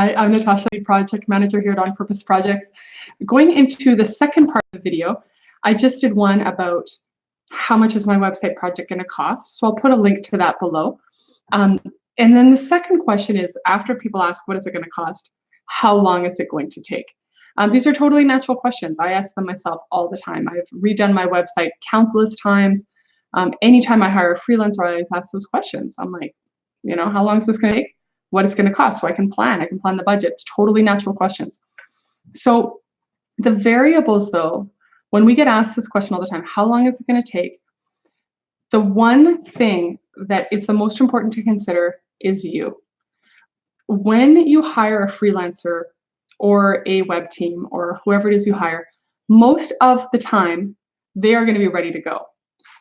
I'm Natasha, the project manager here at On Purpose Projects. Going into the second part of the video, I just did one about how much is my website project going to cost. So I'll put a link to that below. And then the second question is, after people ask, what is it going to cost? How long is it going to take? These are totally natural questions. I ask them myself all the time. I've redone my website countless times. Anytime I hire a freelancer, I always ask those questions. I'm like, how long is this going to take? What it's going to cost, so I can plan the budget. It's totally natural questions. So the variables, though, when we get asked this question all the time, how long is it going to take? The one thing that is the most important to consider is you. When you hire a freelancer or a web team or whoever it is you hire, most of the time they are going to be ready to go,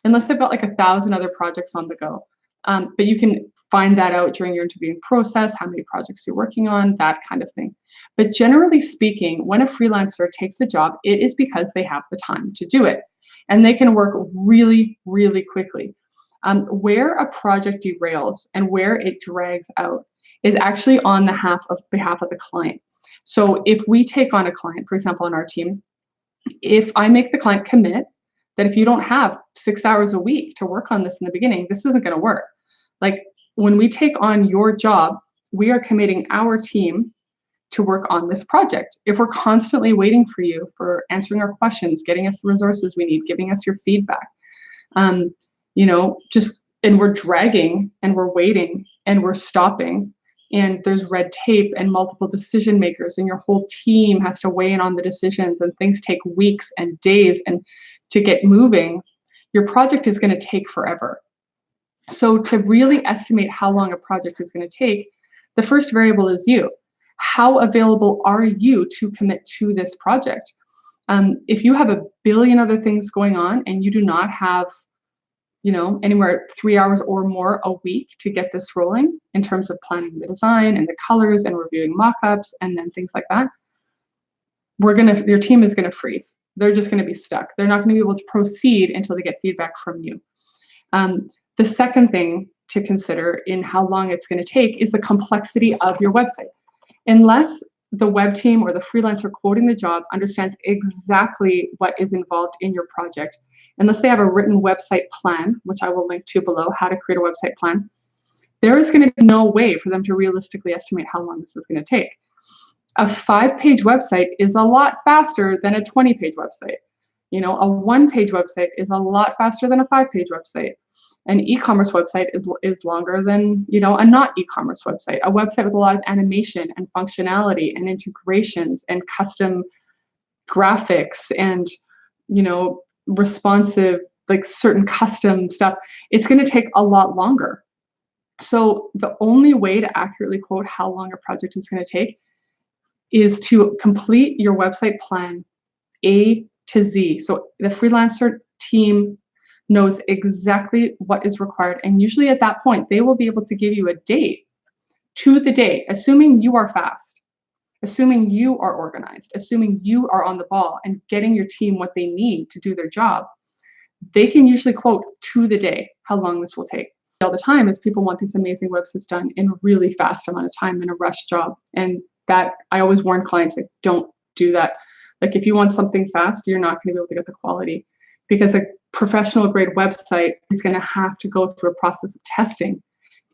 unless they've got like 1,000 other projects on the go. But you can find that out during your interviewing process, how many projects you're working on, that kind of thing. But generally speaking, when a freelancer takes a job, it is because they have the time to do it. And they can work really, really quickly. Where a project derails and where it drags out is actually on the behalf of the client. So if we take on a client, for example, on our team, if I make the client commit that if you don't have 6 hours a week to work on this in the beginning, this isn't going to work. Like, when we take on your job, we are committing our team to work on this project. If we're constantly waiting for you, for answering our questions, getting us the resources we need, giving us your feedback, and we're dragging and we're waiting and we're stopping, and there's red tape and multiple decision makers, and your whole team has to weigh in on the decisions, and things take weeks and days, and to get moving, your project is going to take forever. So to really estimate how long a project is going to take, the first variable is you. How available are you to commit to this project? If you have a billion other things going on and you do not have, anywhere 3 hours or more a week to get this rolling in terms of planning the design and the colors and reviewing mock-ups and then things like that, your team is going to freeze. They're just going to be stuck. They're not going to be able to proceed until they get feedback from you. The second thing to consider in how long it's going to take is the complexity of your website. Unless the web team or the freelancer quoting the job understands exactly what is involved in your project, unless they have a written website plan, which I will link to below, how to create a website plan, there is going to be no way for them to realistically estimate how long this is going to take. A 5-page website is a lot faster than a 20-page website. A 1-page website is a lot faster than a 5-page website. An e-commerce website is longer than, a not e-commerce website. A website with a lot of animation and functionality and integrations and custom graphics and, responsive, like certain custom stuff, it's going to take a lot longer. So the only way to accurately quote how long a project is going to take is to complete your website plan A to Z. So the freelancer team knows exactly what is required. And usually at that point, they will be able to give you a date to the day, assuming you are fast, assuming you are organized, assuming you are on the ball and getting your team what they need to do their job. They can usually quote to the day how long this will take. All the time is people want these amazing websites done in a really fast amount of time in a rush job. And that I always warn clients, like, don't do that. Like, if you want something fast, you're not going to be able to get the quality, because a professional grade website is going to have to go through a process of testing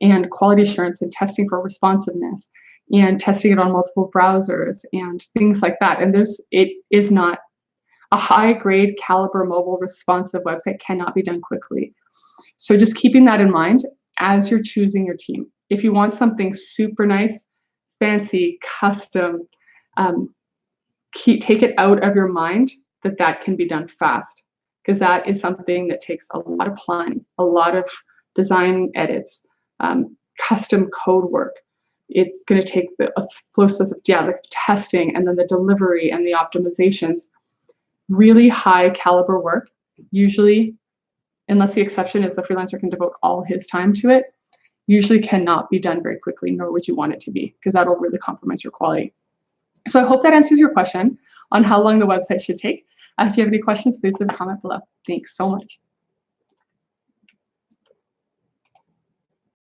and quality assurance and testing for responsiveness and testing it on multiple browsers and things like that. And it is not a high grade caliber mobile responsive website cannot be done quickly. So just keeping that in mind as you're choosing your team. If you want something super nice, fancy, custom, take it out of your mind that can be done fast, because that is something that takes a lot of planning, a lot of design edits, custom code work. It's going to take a process of the testing and then the delivery and the optimizations. Really high caliber work, usually, unless the exception is the freelancer can devote all his time to it, usually cannot be done very quickly, nor would you want it to be, because that'll really compromise your quality. So I hope that answers your question on how long the website should take. If you have any questions, please leave a comment below. Thanks so much.